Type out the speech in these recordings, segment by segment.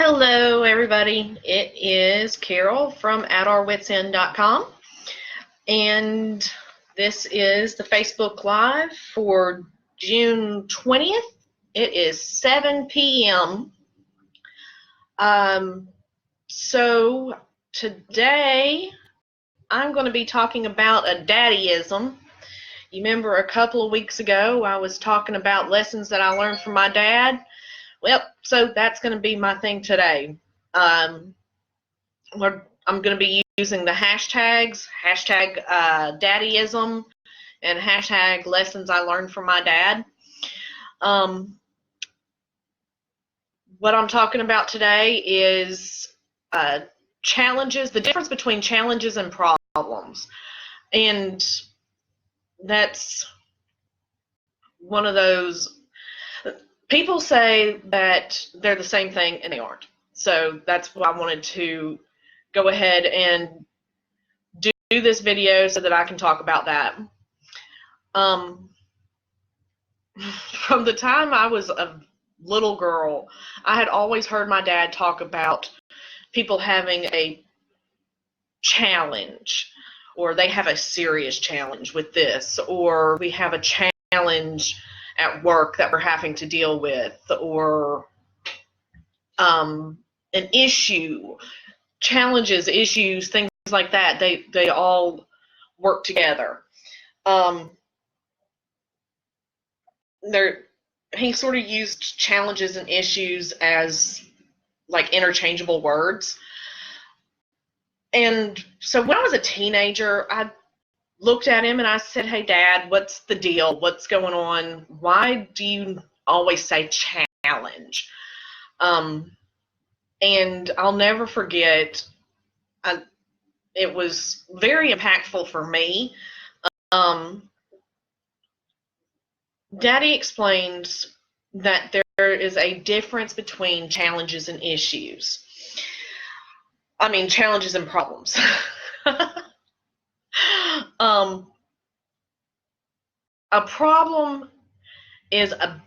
Hello, everybody. It is Carol from AtOurWitsEnd.com, and this is the Facebook Live for June 20th. It is 7 p.m. So today I'm going to be talking about a daddyism. You remember a couple of weeks ago I was talking about lessons that I learned from my dad? Well, so that's going to be my thing today. I'm going to be using the hashtags, hashtag daddyism, and hashtag lessons I learned from my dad. What I'm talking about today is challenges, the difference between challenges and problems. And that's one of those, people say that they're the same thing and they aren't. So that's why I wanted to go ahead and do this video so that I can talk about that. From the time I was a little girl, I had always heard my dad talk about people having a challenge, or they have a serious challenge with this, or we have a challenge at work that we're having to deal with, or an issue, challenges, issues, things like that. They all work together. He sort of used challenges and issues as like interchangeable words. And so when I was a teenager, I looked at him and I said, "Hey, Dad, what's the deal? What's going on? Why do you always say challenge?" And I'll never forget, it was very impactful for me. Daddy explains that there is a difference between challenges and issues. I mean, challenges and problems. A problem is a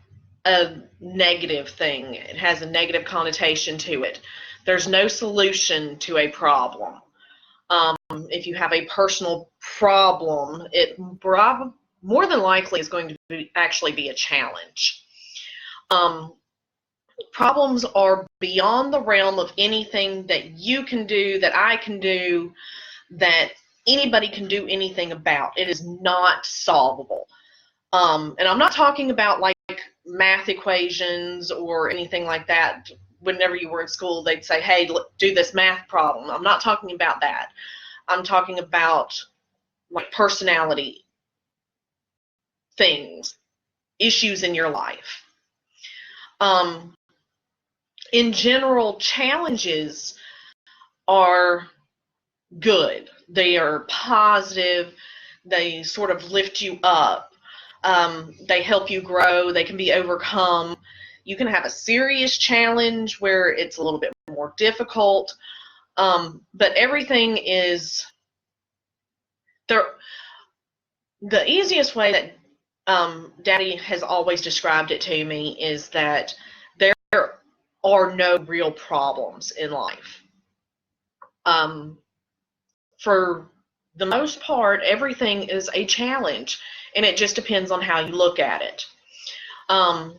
negative thing. It has a negative connotation to it. There's no solution to a problem. If you have a personal problem, it more than likely is going to actually be a challenge. Problems are beyond the realm of anything that you can do, that I can do, that anybody can do anything about. It is not solvable. And I'm not talking about like math equations or anything like that. Whenever you were in school, they'd say, "Hey, do this math problem." I'm not talking about that. I'm talking about like personality things, issues in your life. In general, challenges are good. They are positive. They sort of lift you up. They help you grow. They can be overcome. You can have a serious challenge where it's a little bit more difficult. But everything is there. The easiest way that Daddy has always described it to me is that there are no real problems in life. For the most part, everything is a challenge, and it just depends on how you look at it. I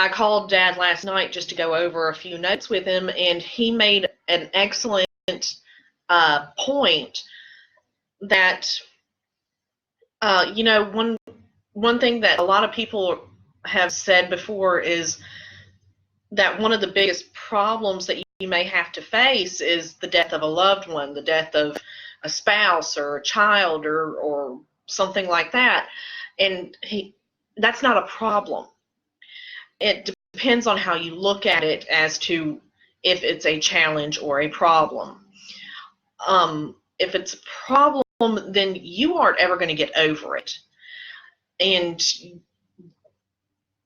called Dad last night just to go over a few notes with him, and he made an excellent point that, one thing that a lot of people have said before is that one of the biggest problems that you may have to face is the death of a loved one, the death of a spouse or a child or something like that. And that's not a problem. It depends on how you look at it as to if it's a challenge or a problem. If it's a problem, then you aren't ever going to get over it.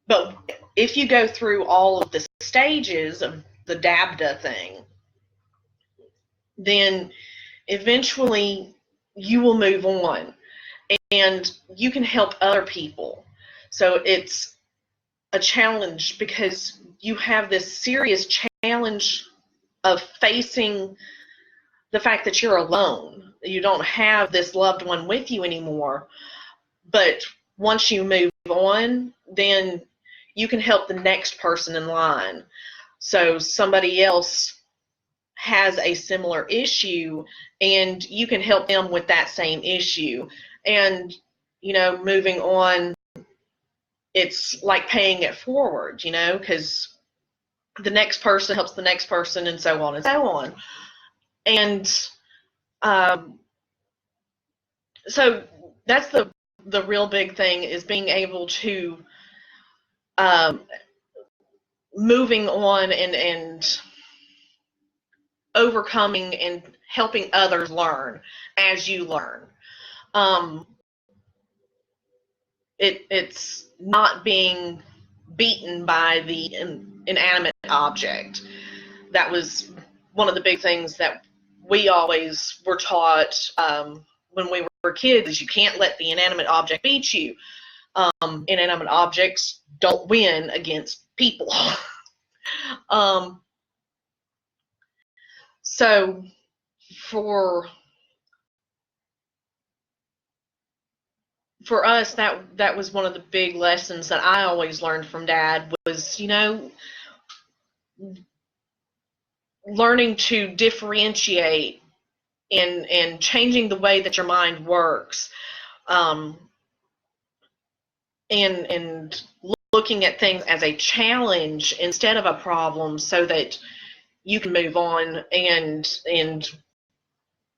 But if you go through all of the stages of the DABDA thing, then eventually you will move on and you can help other people. So it's a challenge because you have this serious challenge of facing the fact that you're alone. You don't have this loved one with you anymore. But once you move on, then you can help the next person in line. So somebody else has a similar issue, and you can help them with that same issue. And, moving on, it's like paying it forward, because the next person helps the next person, and so on and so on. And so that's the real big thing, is being able to moving on and overcoming and helping others learn as you learn. It's not being beaten by the inanimate object. That was one of the big things that we always were taught when we were kids, is you can't let the inanimate object beat you. Inanimate objects don't win against people. So for us, that was one of the big lessons that I always learned from Dad, was, learning to differentiate and changing the way that your mind works, and looking at things as a challenge instead of a problem, so that you can move on and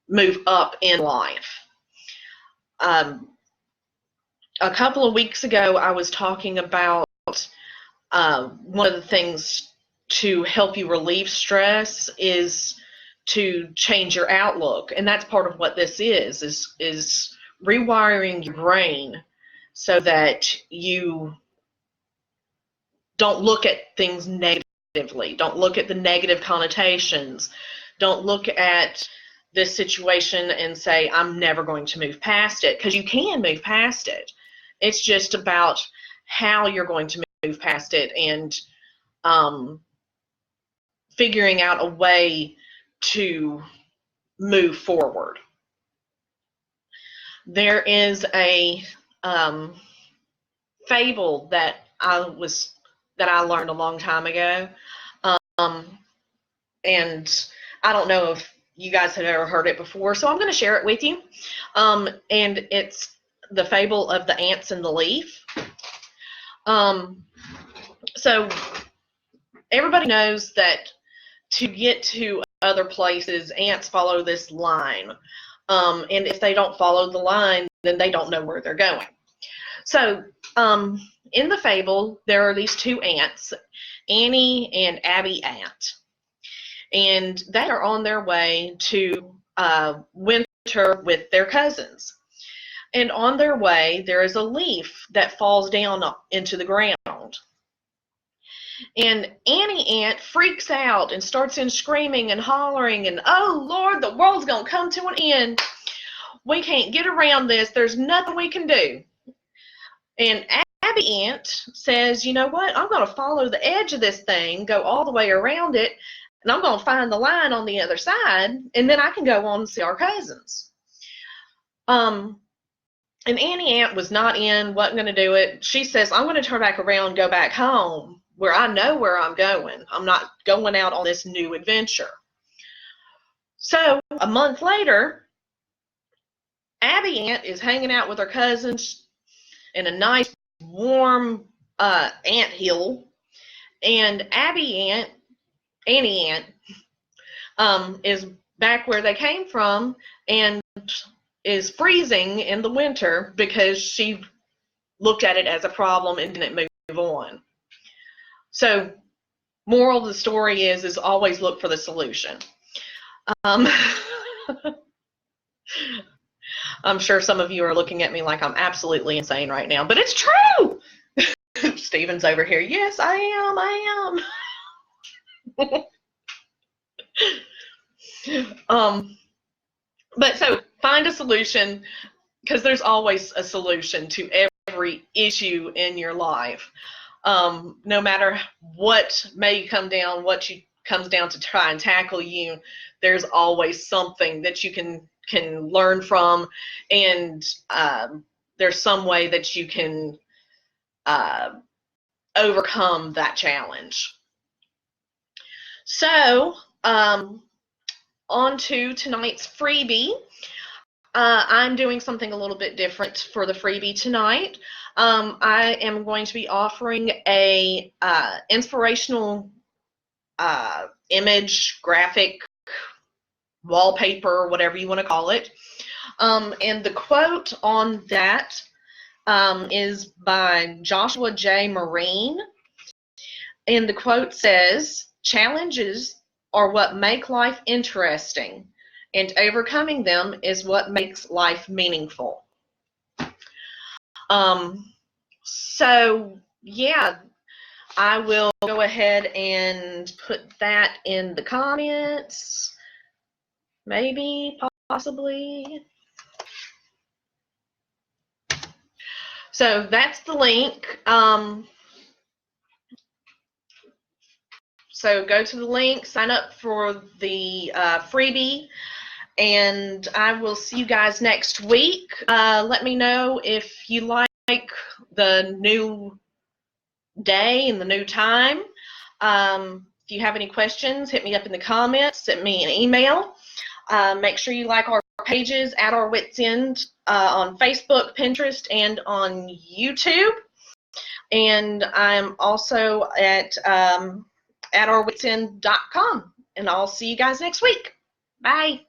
move up in life. A couple of weeks ago, I was talking about one of the things to help you relieve stress is to change your outlook. And that's part of what this is rewiring your brain so that you don't look at things negatively. Don't look at the negative connotations. Don't look at this situation and say, I'm never going to move past it, because you can move past it. It's just about how you're going to move past it, and figuring out a way to move forward. There is a fable that I learned a long time ago, and I don't know if you guys have ever heard it before, so I'm going to share it with you. And it's the fable of the ants and the leaf. So everybody knows that to get to other places, ants follow this line. And if they don't follow the line, then they don't know where they're going. So in the fable, there are these two ants, Annie and Abby Ant. And they are on their way to winter with their cousins. And on their way, there is a leaf that falls down into the ground. And Annie Ant freaks out and starts in screaming and hollering, and, oh, Lord, the world's going to come to an end. We can't get around this. There's nothing we can do. And Abby Ant says, you know what? I'm going to follow the edge of this thing, go all the way around it, and I'm going to find the line on the other side, and then I can go on and see our cousins. And Annie Ant was not in, wasn't going to do it. She says, I'm going to turn back around and go back home where I know where I'm going. I'm not going out on this new adventure. So a month later, Abby Ant is hanging out with her cousins in a nice warm ant hill, and Annie Ant, is back where they came from and is freezing in the winter because she looked at it as a problem and didn't move on. So moral of the story is always look for the solution. I'm sure some of you are looking at me like I'm absolutely insane right now, but it's true. Stephen's over here. Yes, I am. But so find a solution, because there's always a solution to every issue in your life. No matter what may come down, comes down to try and tackle you, there's always something that you can learn from, and there's some way that you can overcome that challenge. So, on to tonight's freebie. I'm doing something a little bit different for the freebie tonight. I am going to be offering a inspirational image, graphic, wallpaper, whatever you want to call it. And the quote on that is by Joshua J. Marine. And the quote says, "Challenges are what make life interesting, and overcoming them is what makes life meaningful." So yeah, I will go ahead and put that in the comments, maybe, possibly. So that's the link. So go to the link, sign up for the freebie, and I will see you guys next week. Let me know if you like the new day and the new time. If you have any questions, hit me up in the comments, send me an email. Make sure you like our pages at Our Wits End on Facebook, Pinterest, and on YouTube. And I'm also at ourwitsend.com. And I'll see you guys next week. Bye.